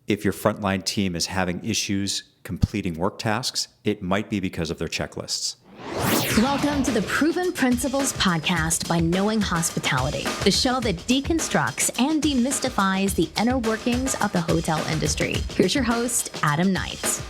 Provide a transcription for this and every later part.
If your frontline team is having issues completing work tasks, it might be because of their checklists. Welcome to the Proven Principles podcast by Knowing Hospitality, the show that deconstructs and demystifies the inner workings of the hotel industry. Here's your host, Adam Knight.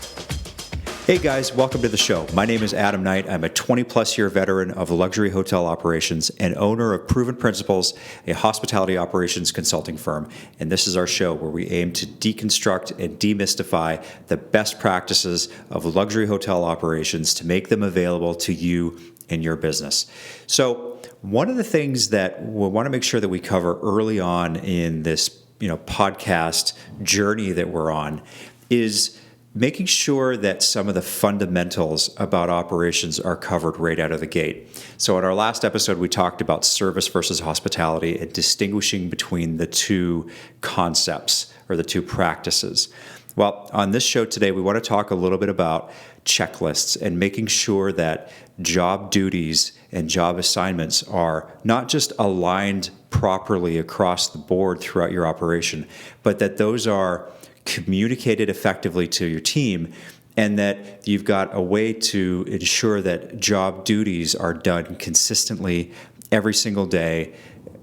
Hey guys, welcome to the show. My name is Adam Knight. I'm a 20-plus year veteran of luxury hotel operations and owner of Proven Principles, a hospitality operations consulting firm. And this is our show where we aim to deconstruct and demystify the best practices of luxury hotel operations to make them available to you and your business. So one of the things that we want to make sure that we cover early on in this podcast journey that we're on is making sure that some of the fundamentals about operations are covered right out of the gate. So in our last episode, we talked about service versus hospitality and distinguishing between the two concepts or the two practices. Well, on this show today, we want to talk a little bit about checklists and making sure that job duties and job assignments are not just aligned properly across the board throughout your operation, but that those are communicated effectively to your team, and that you've got a way to ensure that job duties are done consistently every single day,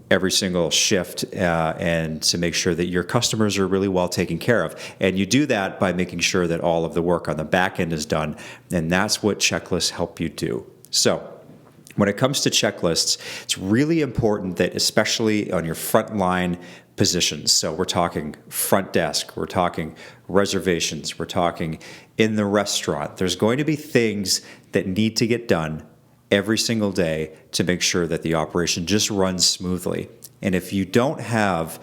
every single shift, and to make sure that your customers are really well taken care of. And you do that by making sure that all of the work on the back end is done, and that's what checklists help you do. So when it comes to checklists, it's really important that, especially on your frontline positions, so we're talking front desk, we're talking reservations, we're talking in the restaurant, there's going to be things that need to get done every single day to make sure that the operation just runs smoothly. And if you don't have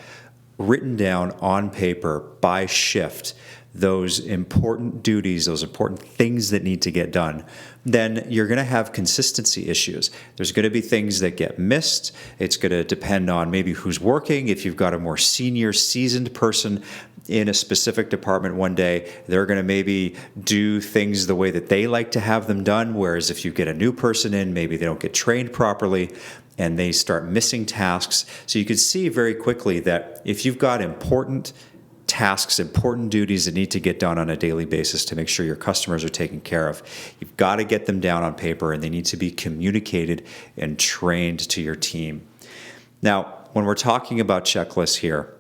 written down on paper by shift those important duties, those important things that need to get done, then you're going to have consistency issues. There's going to be things that get missed. It's going to depend on maybe who's working. If you've got a more senior, seasoned person in a specific department one day, they're going to maybe do things the way that they like to have them done, whereas if you get a new person in, maybe they don't get trained properly and they start missing tasks. So you can see very quickly that if you've got important tasks, important duties that need to get done on a daily basis to make sure your customers are taken care of, you've got to get them down on paper, and they need to be communicated and trained to your team. Now, when we're talking about checklists here,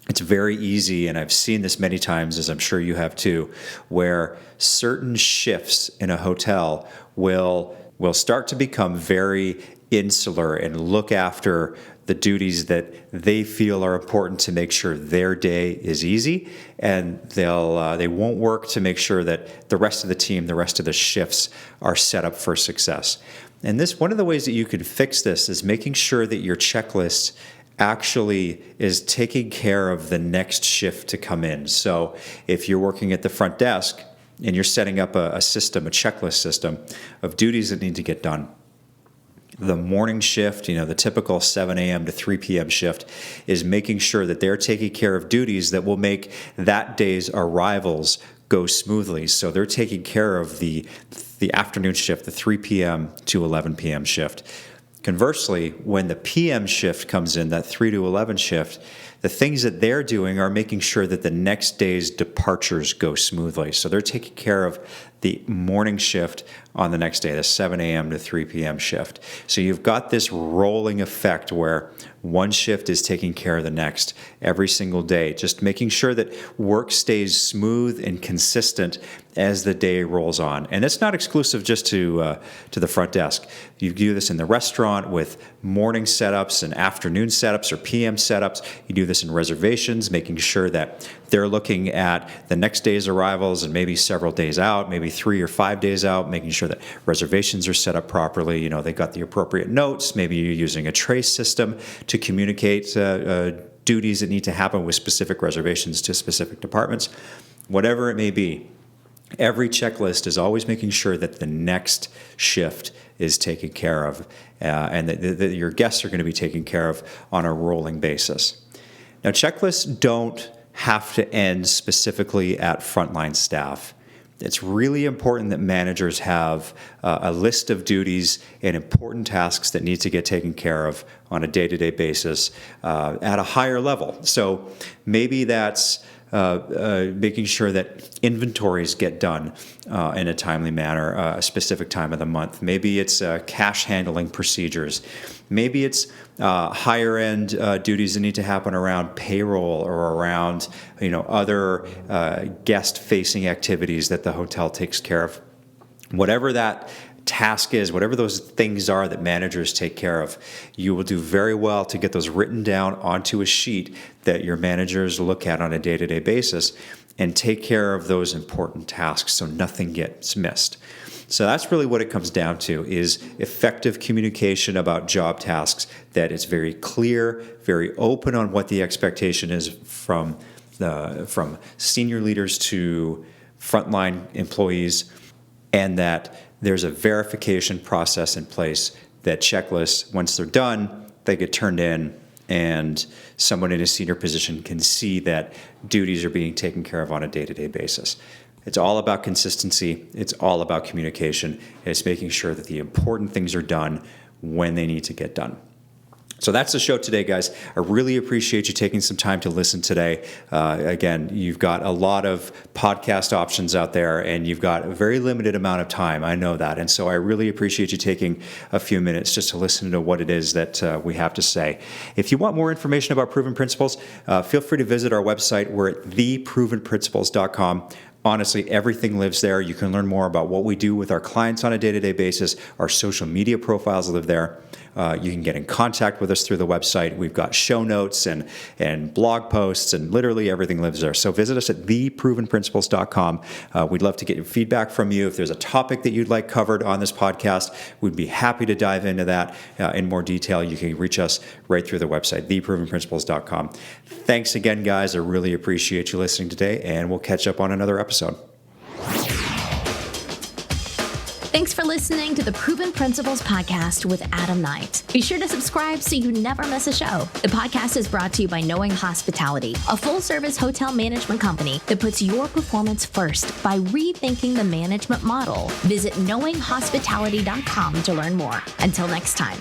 it's very easy, and I've seen this many times, as I'm sure you have too, where certain shifts in a hotel will start to become very insular and look after the duties that they feel are important to make sure their day is easy, and they won't work to make sure that the rest of the team, the rest of the shifts are set up for success. And one of the ways that you can fix this is making sure that your checklist actually is taking care of the next shift to come in. So if you're working at the front desk and you're setting up a checklist system of duties that need to get done, the morning shift, the typical 7 a.m. to 3 p.m. shift, is making sure that they're taking care of duties that will make that day's arrivals go smoothly. So they're taking care of the afternoon shift, the 3 p.m. to 11 p.m. shift. Conversely, when the PM shift comes in, that 3 to 11 shift, the things that they're doing are making sure that the next day's departures go smoothly. So they're taking care of the morning shift on the next day, the 7 a.m. to 3 p.m. shift. So you've got this rolling effect where one shift is taking care of the next every single day, just making sure that work stays smooth and consistent as the day rolls on. And it's not exclusive just to the front desk. You do this in the restaurant with morning setups and afternoon setups or PM setups. You do this in reservations, making sure that they're looking at the next day's arrivals and maybe several days out, maybe 3 or 5 days out, making sure that reservations are set up properly. They got the appropriate notes. Maybe you're using a trace system to communicate duties that need to happen with specific reservations to specific departments. Whatever it may be, every checklist is always making sure that the next shift is taken care of and that your guests are going to be taken care of on a rolling basis. Now, checklists don't have to end specifically at frontline staff. It's really important that managers have a list of duties and important tasks that need to get taken care of on a day-to-day basis at a higher level. So maybe that's making sure that inventories get done in a timely manner, a specific time of the month. Maybe it's cash handling procedures. Maybe it's higher end duties that need to happen around payroll or around other guest facing activities that the hotel takes care of. Whatever that task is, whatever those things are that managers take care of, you will do very well to get those written down onto a sheet that your managers look at on a day-to-day basis and take care of those important tasks so nothing gets missed. So that's really what it comes down to, is effective communication about job tasks, that it's very clear, very open on what the expectation is from senior leaders to frontline employees, and that there's a verification process in place that checklists, once they're done, they get turned in, and someone in a senior position can see that duties are being taken care of on a day-to-day basis. It's all about consistency. It's all about communication. It's making sure that the important things are done when they need to get done. So that's the show today, guys. I really appreciate you taking some time to listen today. Again, you've got a lot of podcast options out there, and you've got a very limited amount of time. I know that. And so I really appreciate you taking a few minutes just to listen to what it is that we have to say. If you want more information about Proven Principles, feel free to visit our website. We're at theprovenprinciples.com. Honestly, everything lives there. You can learn more about what we do with our clients on a day-to-day basis. Our social media profiles live there. You can get in contact with us through the website. We've got show notes and blog posts, and literally everything lives there. So visit us at theprovenprinciples.com. We'd love to get your feedback from you. If there's a topic that you'd like covered on this podcast, we'd be happy to dive into that in more detail. You can reach us right through the website, theprovenprinciples.com. Thanks again, guys. I really appreciate you listening today, and we'll catch up on another episode. Thanks for listening to the Proven Principles Podcast with Adam Knight. Be sure to subscribe so you never miss a show. The podcast is brought to you by Knowing Hospitality, a full-service hotel management company that puts your performance first by rethinking the management model. Visit knowinghospitality.com to learn more. Until next time.